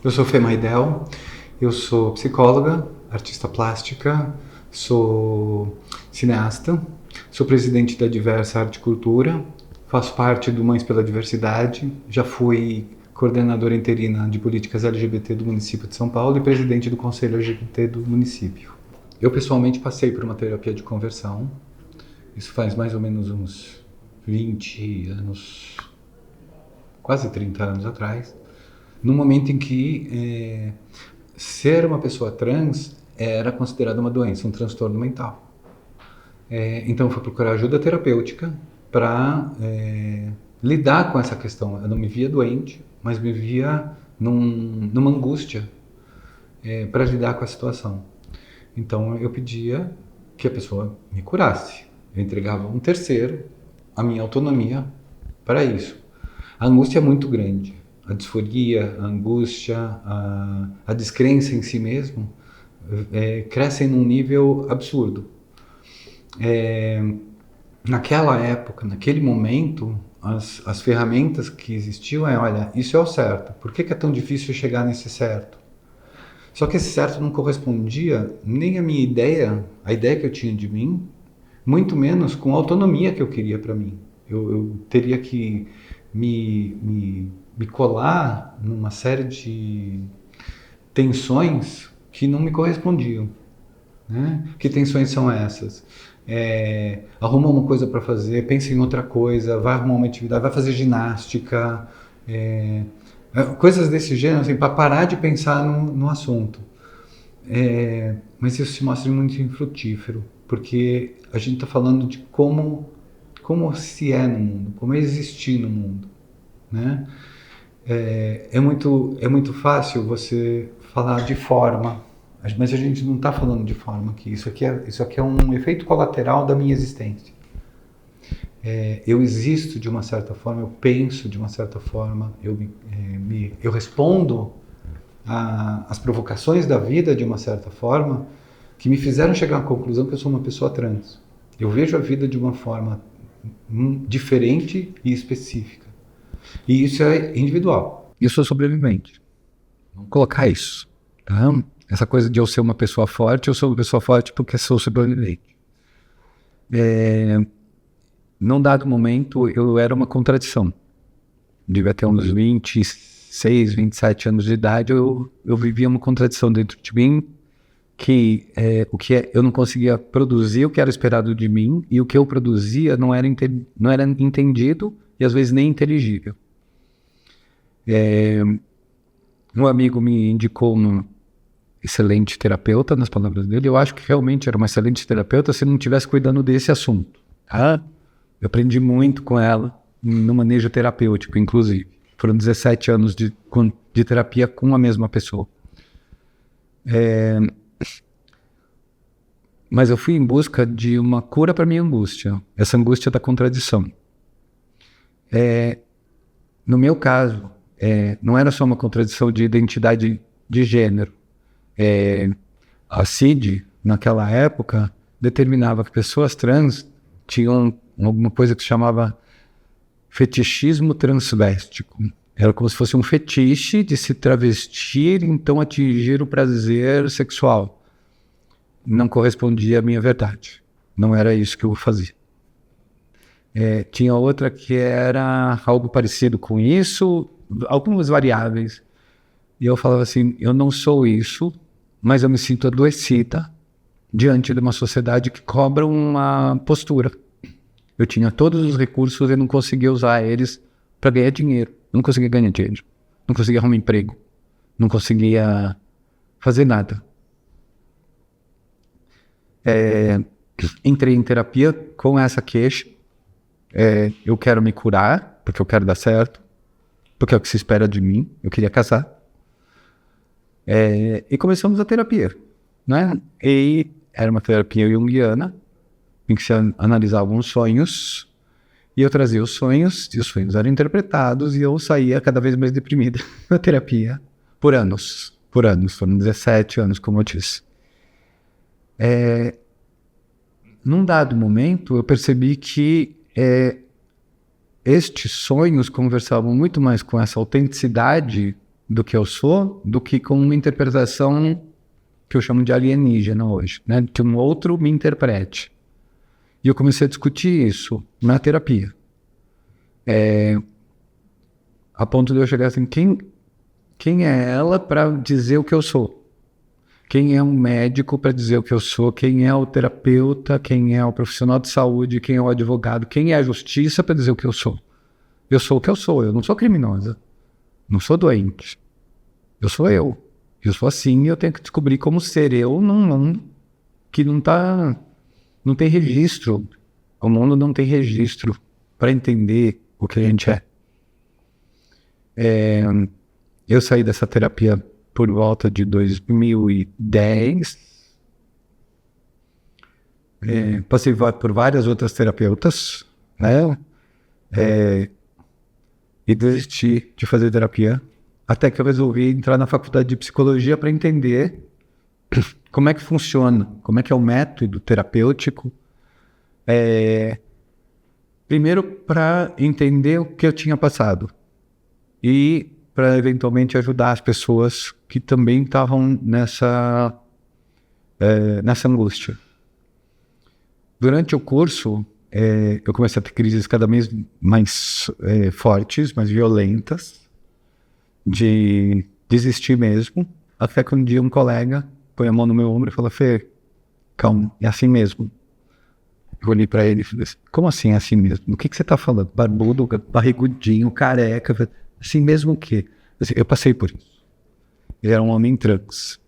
Eu sou Fê Maidel, eu sou psicóloga, artista plástica, sou cineasta, sou presidente da Diversa Arte e Cultura, faço parte do Mães pela Diversidade, já fui coordenadora interina de políticas LGBT do município de São Paulo e presidente do Conselho LGBT do município. Eu pessoalmente passei por uma terapia de conversão, isso faz mais ou menos uns 20 anos, quase 30 anos atrás, num momento em que ser uma pessoa trans era considerada uma doença, um transtorno mental. Então eu fui procurar ajuda terapêutica para lidar com essa questão. Eu não me via doente, mas me via numa angústia para lidar com a situação. Então eu pedia que a pessoa me curasse. Eu entregava um terceiro, a minha autonomia, para isso. A angústia é muito grande. A disforia, a angústia, a descrença em si mesmo crescem num nível absurdo. Naquela época, naquele momento, as ferramentas que existiam olha, isso é o certo. Por que é tão difícil chegar nesse certo? Só que esse certo não correspondia nem à minha ideia, a ideia que eu tinha de mim, muito menos com a autonomia que eu queria para mim. Eu teria que me colar numa série de tensões que não me correspondiam. Né? Que tensões são essas? Arruma uma coisa para fazer, pensa em outra coisa, vai arrumar uma atividade, vai fazer ginástica, coisas desse gênero, assim, para parar de pensar no assunto. Mas isso se mostra muito infrutífero, porque a gente está falando de como se é no mundo, como é existir no mundo. Né? É muito fácil você falar de forma, mas a gente não está falando de forma aqui. Isso aqui é um efeito colateral da minha existência. Eu existo de uma certa forma, eu penso de uma certa forma, eu respondo às provocações da vida de uma certa forma que me fizeram chegar à conclusão que eu sou uma pessoa trans. Eu vejo a vida de uma forma diferente e específica. E isso é individual. Eu sou sobrevivente. Vamos colocar isso. Tá? Essa coisa de eu ser uma pessoa forte, eu sou uma pessoa forte porque sou sobrevivente. Num dado momento, eu era uma contradição. Devia ter uns 26, 27 anos de idade, eu vivia uma contradição dentro de mim, que eu não conseguia produzir o que era esperado de mim, e o que eu produzia não era entendido e às vezes nem inteligível. Um amigo me indicou um excelente terapeuta, nas palavras dele. Eu acho que realmente era uma excelente terapeuta se não estivesse cuidando desse assunto. Tá? Eu aprendi muito com ela, no manejo terapêutico, inclusive. Foram 17 anos de terapia com a mesma pessoa. Mas eu fui em busca de uma cura para minha angústia, essa angústia da contradição. No meu caso, não era só uma contradição de identidade de gênero. A CID, naquela época, determinava que pessoas trans tinham alguma coisa que se chamava fetichismo transvéstico. Era como se fosse um fetiche de se travestir, então atingir o prazer sexual. Não correspondia à minha verdade. Não era isso que eu fazia. Tinha outra que era algo parecido com isso, algumas variáveis. E eu falava assim, eu não sou isso, mas eu me sinto adoecida diante de uma sociedade que cobra uma postura. Eu tinha todos os recursos e não conseguia usar eles para ganhar dinheiro. Eu não conseguia ganhar dinheiro, não conseguia arrumar emprego, não conseguia fazer nada. Entrei em terapia com essa queixa. Eu quero me curar, porque eu quero dar certo, porque é o que se espera de mim, eu queria casar. E começamos a terapia, né? E era uma terapia junguiana, em que se analisavam os sonhos, e eu trazia os sonhos, e os sonhos eram interpretados, e eu saía cada vez mais deprimida na terapia, por anos, foram 17 anos, como eu disse. Num dado momento, eu percebi que estes sonhos conversavam muito mais com essa autenticidade do que eu sou do que com uma interpretação que eu chamo de alienígena hoje, né? Que um outro me interprete. E eu comecei a discutir isso na terapia. A ponto de eu chegar assim, quem é ela para dizer o que eu sou? Quem é um médico para dizer o que eu sou? Quem é o terapeuta? Quem é o profissional de saúde? Quem é o advogado? Quem é a justiça para dizer o que eu sou? Eu sou o que eu sou. Eu não sou criminosa. Não sou doente. Eu sou eu. Eu sou assim e eu tenho que descobrir como ser eu num mundo que não tem registro. O mundo não tem registro para entender o que a gente é. Eu saí dessa terapia por volta de 2010. Passei por várias outras terapeutas, né? E desisti de fazer terapia, até que eu resolvi entrar na faculdade de psicologia para entender como é que funciona, como é que é o método terapêutico. Primeiro, para entender o que eu tinha passado e para eventualmente ajudar as pessoas que também estavam nessa angústia. Durante o curso, eu comecei a ter crises cada vez mais fortes, mais violentas, de desistir mesmo, até que um dia um colega põe a mão no meu ombro e fala: Fê, calma, é assim mesmo. Eu olhei pra ele e falei assim: como assim é assim mesmo? O que você tá falando? Barbudo, barrigudinho, careca, assim mesmo o quê? Assim, eu passei por isso. Ele era um homem trans.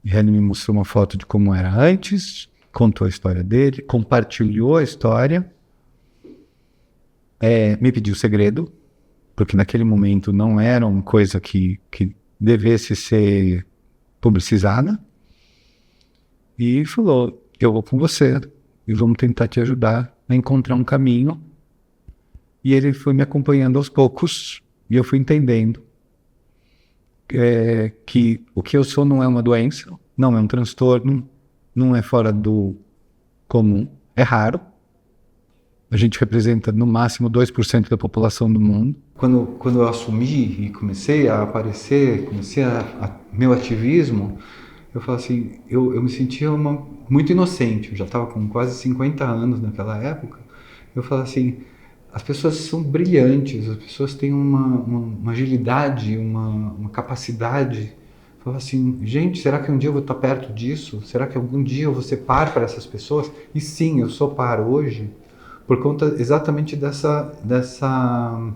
E ele me mostrou uma foto de como era antes, contou a história dele, compartilhou a história, me pediu segredo, porque naquele momento não era uma coisa que devesse ser publicizada, e falou: eu vou com você e vamos tentar te ajudar a encontrar um caminho. E ele foi me acompanhando aos poucos e eu fui entendendo que o que eu sou não é uma doença, não é um transtorno, não é fora do comum, é raro. A gente representa no máximo 2% da população do mundo. Quando eu assumi e comecei a aparecer, meu ativismo, eu falo assim, eu me sentia muito inocente. Eu já estava com quase 50 anos naquela época. Eu falo assim, as pessoas são brilhantes, as pessoas têm uma agilidade, uma capacidade. Eu falo assim, gente, será que um dia eu vou estar perto disso? Será que algum dia eu vou ser par para essas pessoas? E sim, eu sou par hoje, por conta exatamente dessa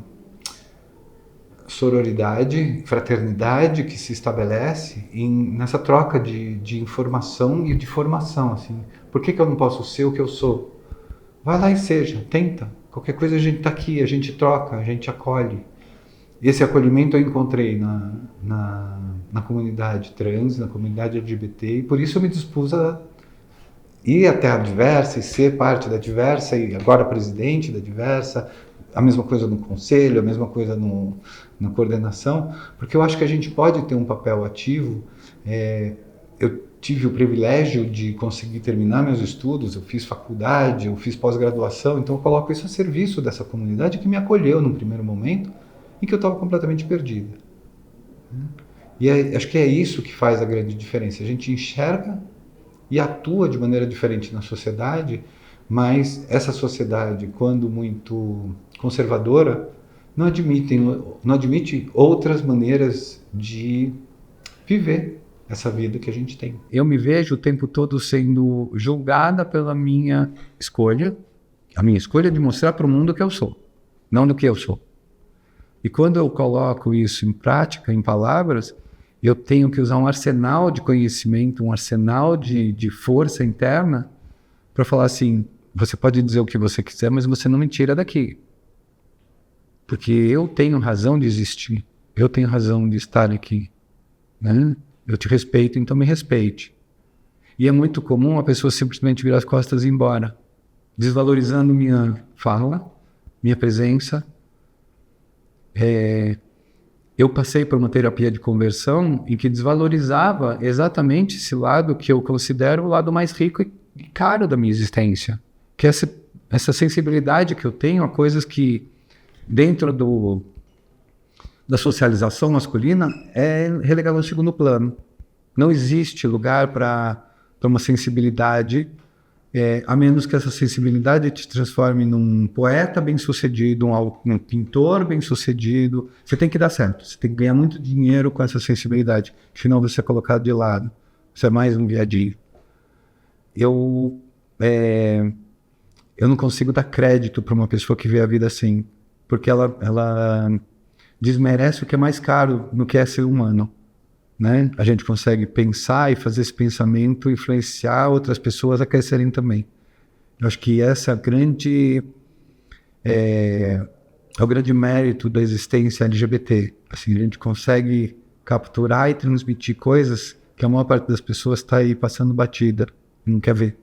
sororidade, fraternidade que se estabelece nessa troca de informação e de formação. Assim. Por que eu não posso ser o que eu sou? Vai lá e seja, tenta. Qualquer coisa a gente está aqui, a gente troca, a gente acolhe. Esse acolhimento eu encontrei na comunidade trans, na comunidade LGBT, e por isso eu me dispus a ir até a Diversa e ser parte da Diversa, e agora presidente da Diversa, a mesma coisa no conselho, a mesma coisa na coordenação, porque eu acho que a gente pode ter um papel ativo. Eu tive o privilégio de conseguir terminar meus estudos, eu fiz faculdade, eu fiz pós-graduação, então eu coloco isso a serviço dessa comunidade que me acolheu num primeiro momento em que eu estava completamente perdida. E acho que é isso que faz a grande diferença. A gente enxerga e atua de maneira diferente na sociedade, mas essa sociedade, quando muito conservadora, não admite outras maneiras de viver essa vida que a gente tem. Eu me vejo o tempo todo sendo julgada pela minha escolha, a minha escolha de mostrar para o mundo o que eu sou, não do que eu sou. E quando eu coloco isso em prática, em palavras, eu tenho que usar um arsenal de conhecimento, um arsenal de força interna para falar assim, você pode dizer o que você quiser, mas você não me tira daqui. Porque eu tenho razão de existir, eu tenho razão de estar aqui, né? Eu te respeito, então me respeite. E é muito comum a pessoa simplesmente virar as costas e ir embora, desvalorizando minha fala, minha presença. Eu passei por uma terapia de conversão em que desvalorizava exatamente esse lado que eu considero o lado mais rico e caro da minha existência. Que é essa sensibilidade que eu tenho a coisas que, dentro da socialização masculina é relegado ao segundo plano. Não existe lugar para uma sensibilidade, a menos que essa sensibilidade te transforme num poeta bem-sucedido, num pintor bem-sucedido. Você tem que dar certo, você tem que ganhar muito dinheiro com essa sensibilidade, senão você é colocado de lado. Você é mais um viadinho. Eu não consigo dar crédito para uma pessoa que vê a vida assim, porque ela desmerece o que é mais caro no que é ser humano, né? A gente consegue pensar e fazer esse pensamento influenciar outras pessoas a crescerem também. Eu acho que essa é o grande mérito da existência LGBT. Assim, a gente consegue capturar e transmitir coisas que a maior parte das pessoas está aí passando batida, não quer ver.